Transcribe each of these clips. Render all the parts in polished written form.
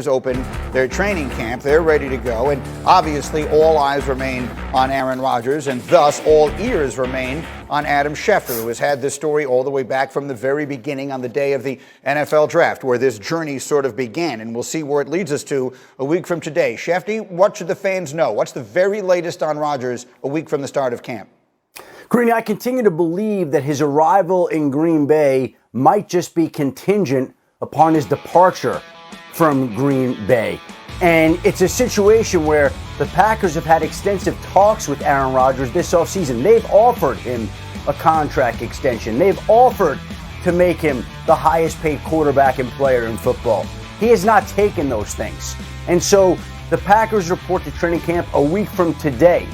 open their training camp. They're ready to go, and obviously all eyes remain on Aaron Rodgers, and thus all ears remain on Adam Schefter, who has had this story all the way back from the very beginning on the day of the NFL draft, where this journey sort of began, and we'll see where it leads us to a week from today. Shefty, what should the fans know? What's the very latest on Rodgers a week from the start of camp? Greeny, I continue to believe that his arrival in Green Bay might just be contingent upon his departure from Green Bay. And it's a situation where the Packers have had extensive talks with Aaron Rodgers this offseason. They've offered him a contract extension. They've offered to make him the highest paid quarterback and player in football. He has not taken those things. And so the Packers report to training camp a week from today.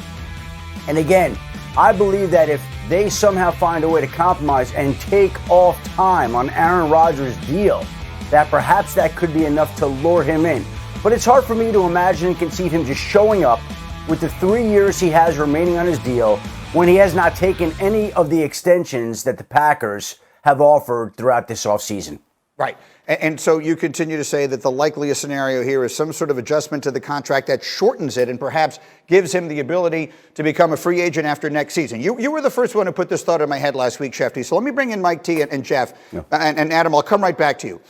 And again, I believe that if they somehow find a way to compromise and take off time on Aaron Rodgers' deal, that perhaps that could be enough to lure him in. But it's hard for me to imagine and conceive him just showing up with the 3 years he has remaining on his deal when he has not taken any of the extensions that the Packers have offered throughout this offseason. Right. And so you continue to say that the likeliest scenario here is some sort of adjustment to the contract that shortens it and perhaps gives him the ability to become a free agent after next season. You were the first one to put this thought in my head last week, Shefty. So let me bring in Mike T and Jeff. Yeah. And Adam, I'll come right back to you.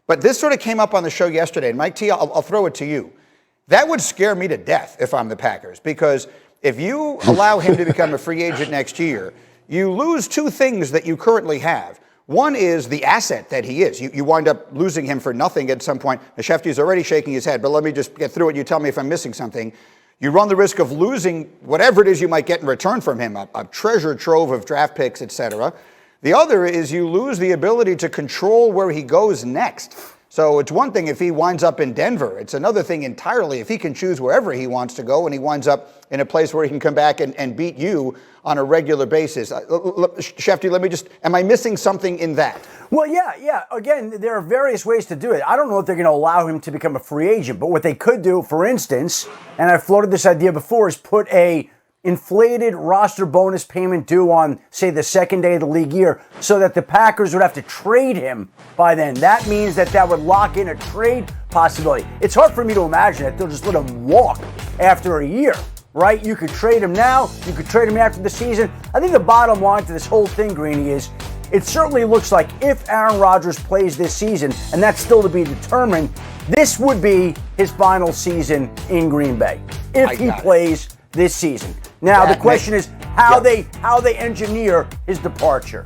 But this sort of came up on the show yesterday. And Mike T, I'll throw it to you. That would scare me to death if I'm the Packers, because if you allow him to become a free agent next year, you lose two things that you currently have. One is the asset that he is. You wind up losing him for nothing at some point. Shefty's already shaking his head, but let me just get through it. You tell me if I'm missing something. You run the risk of losing whatever it is you might get in return from him, a treasure trove of draft picks, etc. The other is you lose the ability to control where he goes next. So it's one thing if he winds up in Denver. It's another thing entirely if he can choose wherever he wants to go and he winds up in a place where he can come back and beat you on a regular basis. Shefty, let me just, am I missing something in that? Well, yeah. Again, there are various ways to do it. I don't know if they're going to allow him to become a free agent, but what they could do, for instance, and I've floated this idea before, is put a inflated roster bonus payment due on, say, the second day of the league year so that the Packers would have to trade him by then. That means that would lock in a trade possibility. It's hard for me to imagine that they'll just let him walk after a year, right? You could trade him now. You could trade him after the season. I think the bottom line to this whole thing, Greeny, is it certainly looks like if Aaron Rodgers plays this season, and that's still to be determined, this would be his final season in Green Bay if he plays this season. Now, the question is how they engineer his departure.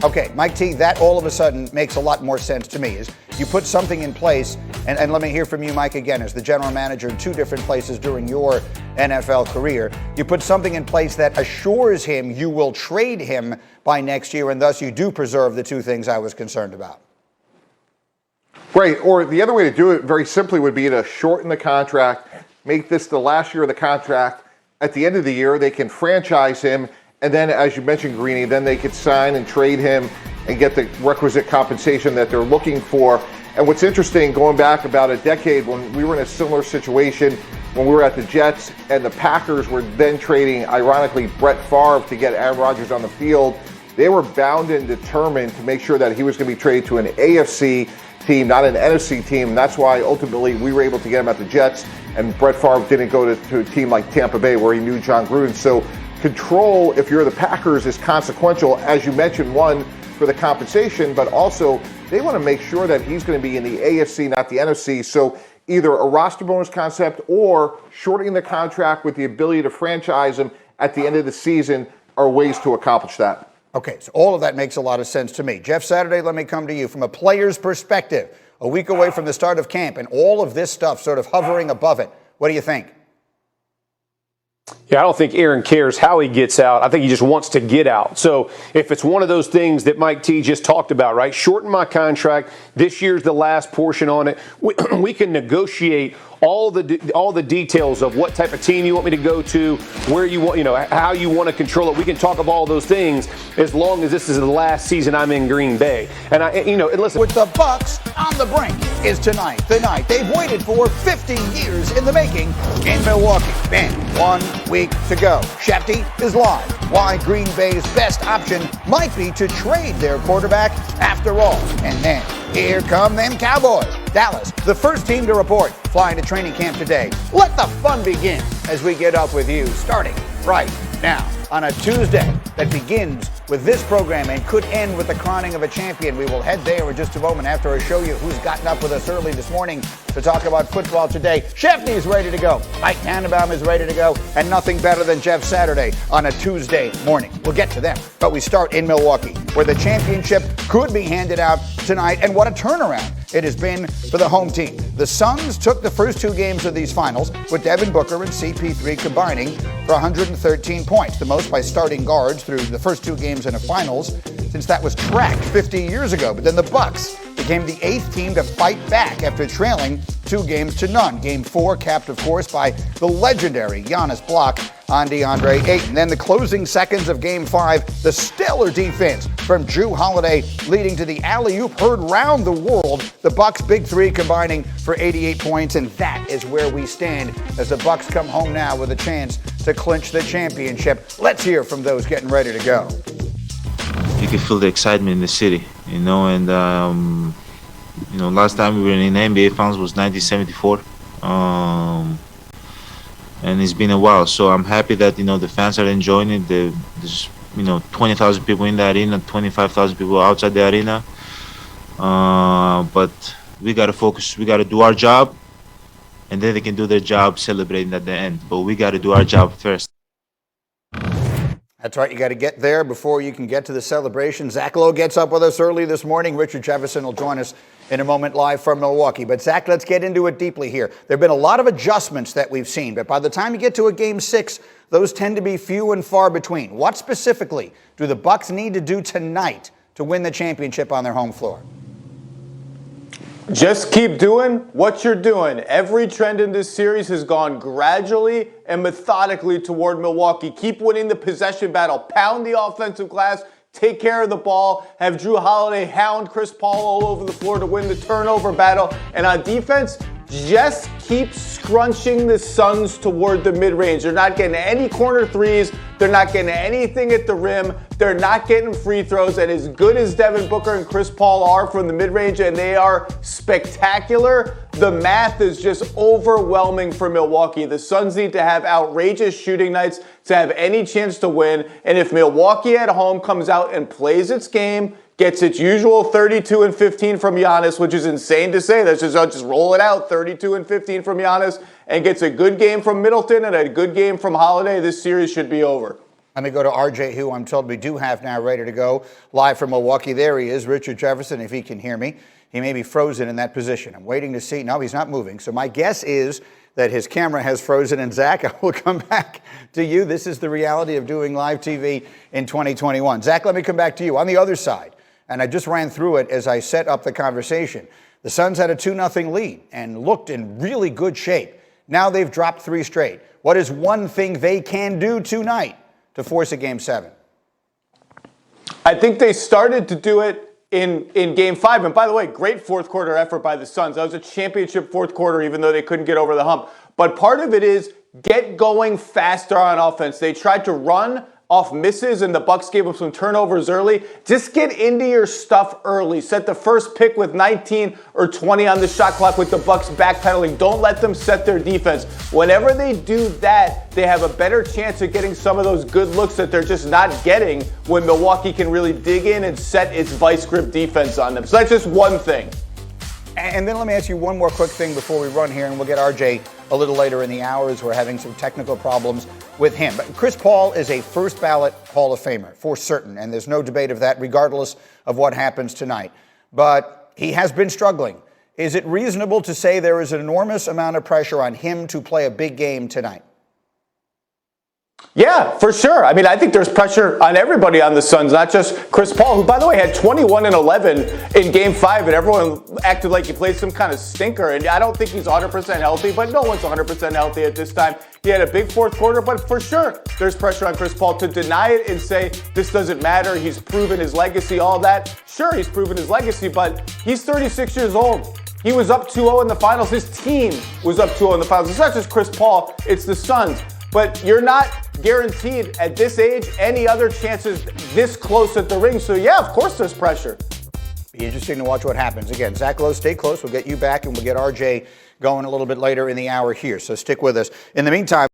Okay, Mike T, that all of a sudden makes a lot more sense to me. Is you put something in place, and let me hear from you, Mike, again, as the general manager in two different places during your NFL career. You put something in place that assures him you will trade him by next year, and thus you do preserve the two things I was concerned about. Right, or the other way to do it very simply would be to shorten the contract, make this the last year of the contract. At the end of the year, they can franchise him, and then, as you mentioned, Greeny, then they could sign and trade him and get the requisite compensation that they're looking for. And what's interesting, going back about a decade when we were in a similar situation, when we were at the Jets and the Packers were then trading, ironically, Brett Favre to get Aaron Rodgers on the field, they were bound and determined to make sure that he was going to be traded to an AFC team, not an NFC team. And that's why ultimately we were able to get him at the Jets, and Brett Favre didn't go to a team like Tampa Bay where he knew John Gruden. So control, if you're the Packers, is consequential, as you mentioned, one, for the compensation, but also they want to make sure that he's going to be in the AFC, not the NFC. So either a roster bonus concept or shortening the contract with the ability to franchise him at the end of the season are ways to accomplish that. Okay, so all of that makes a lot of sense to me. Jeff Saturday, let me come to you from a player's perspective. A week away from the start of camp and all of this stuff sort of hovering above it. What do you think? Yeah, I don't think Aaron cares how he gets out. I think he just wants to get out. So if it's one of those things that Mike T just talked about, right? Shorten my contract. This year's the last portion on it. We can negotiate all the details of what type of team you want me to go to, where you want, how you want to control it. We can talk of all those things as long as this is the last season I'm in Green Bay. And and listen. With the Bucks on the brink is tonight, the night they've waited for 50 years in the making in Milwaukee. Man, 1 week to go. Shefty is live. Why Green Bay's best option might be to trade their quarterback after all. And then Here come them Cowboys. Dallas, the first team to report, flying to training camp today. Let the fun begin as we get up with you, starting right now on a Tuesday that begins with this program and could end with the crowning of a champion. We will head there in just a moment after I show you who's gotten up with us early this morning to talk about football today. Schefter is ready to go. Mike Tannenbaum is ready to go. And nothing better than Jeff Saturday on a Tuesday morning. We'll get to them. But we start in Milwaukee, where the championship could be handed out tonight. And what a turnaround it has been for the home team. The Suns took the first two games of these finals with Devin Booker and CP3 combining for 113 points, the most by starting guards through the first two games in a finals since that was cracked 50 years ago. But then the Bucks became the eighth team to fight back after trailing 2-0. Game 4 capped, of course, by the legendary Giannis block on DeAndre Ayton. Then the closing seconds of Game 5, the stellar defense from Jrue Holiday leading to the alley-oop heard round the world. The Bucks' big three combining for 88 points, and that is where we stand as the Bucks come home now with a chance to clinch the championship. Let's hear from those getting ready to go. You can feel the excitement in the city, and last time we were in NBA Finals was 1974, and it's been a while. So I'm happy that the fans are enjoying it. There's 20,000 people in the arena, 25,000 people outside the arena. But we gotta focus. We gotta do our job, and then they can do their job celebrating at the end. But we gotta do our job first. That's right. You got to get there before you can get to the celebration. Zach Lowe gets up with us early this morning. Richard Jefferson will join us in a moment live from Milwaukee. But Zach, let's get into it deeply here. There have been a lot of adjustments that we've seen, but by the time you get to a Game 6, those tend to be few and far between. What specifically do the Bucks need to do tonight to win the championship on their home floor? Just keep doing what you're doing. Every trend in this series has gone gradually and methodically toward Milwaukee. Keep winning the possession battle. Pound the offensive glass. Take care of the ball. Have Jrue Holiday hound Chris Paul all over the floor to win the turnover battle. And on defense, just keep scrunching the Suns toward the mid-range. They're not getting any corner threes. They're not getting anything at the rim. They're not getting free throws. And as good as Devin Booker and Chris Paul are from the mid-range, and they are spectacular, the math is just overwhelming for Milwaukee. The Suns need to have outrageous shooting nights to have any chance to win. And if Milwaukee at home comes out and plays its game, gets its usual 32 and 15 from Giannis, which is insane to say. That's just roll it out, 32 and 15 from Giannis, and gets a good game from Middleton and a good game from Holiday, this series should be over. Let me go to RJ, who I'm told we do have now ready to go live from Milwaukee. There he is, Richard Jefferson, if he can hear me. He may be frozen in that position. I'm waiting to see. No, he's not moving. So my guess is that his camera has frozen. And Zach, I will come back to you. This is the reality of doing live TV in 2021. Zach, let me come back to you. On the other side, and I just ran through it as I set up the conversation. The Suns had a 2-0 lead and looked in really good shape. Now they've dropped 3 straight. What is one thing they can do tonight to force a Game 7? I think they started to do it in Game 5. And by the way, great fourth quarter effort by the Suns. That was a championship fourth quarter, even though they couldn't get over the hump. But part of it is get going faster on offense. They tried to run off misses, and the Bucks gave them some turnovers early. Just get into your stuff early. Set the first pick with 19 or 20 on the shot clock with the Bucks backpedaling. Don't let them set their defense. Whenever they do that, they have a better chance of getting some of those good looks that they're just not getting when Milwaukee can really dig in and set its vice grip defense on them. So that's just one thing. And then let me ask you one more quick thing before we run here, and we'll get RJ a little later in the hours. We're having some technical problems with him. But Chris Paul is a first ballot Hall of Famer, for certain, and there's no debate of that, regardless of what happens tonight. But he has been struggling. Is it reasonable to say there is an enormous amount of pressure on him to play a big game tonight? Yeah, for sure. I mean, I think there's pressure on everybody on the Suns, not just Chris Paul, who, by the way, had 21 and 11 in Game 5, and everyone acted like he played some kind of stinker. And I don't think he's 100% healthy, but no one's 100% healthy at this time. He had a big fourth quarter, but for sure, there's pressure on Chris Paul to deny it and say, this doesn't matter, he's proven his legacy, all that. Sure, he's proven his legacy, but he's 36 years old. He was up 2-0 in the finals. His team was up 2-0 in the finals. It's not just Chris Paul, it's the Suns. But you're not guaranteed at this age any other chances this close at the ring. So yeah, of course there's pressure. Be interesting to watch what happens. Again, Zach Lowe, stay close. We'll get you back, and we'll get RJ going a little bit later in the hour here. So stick with us. In the meantime,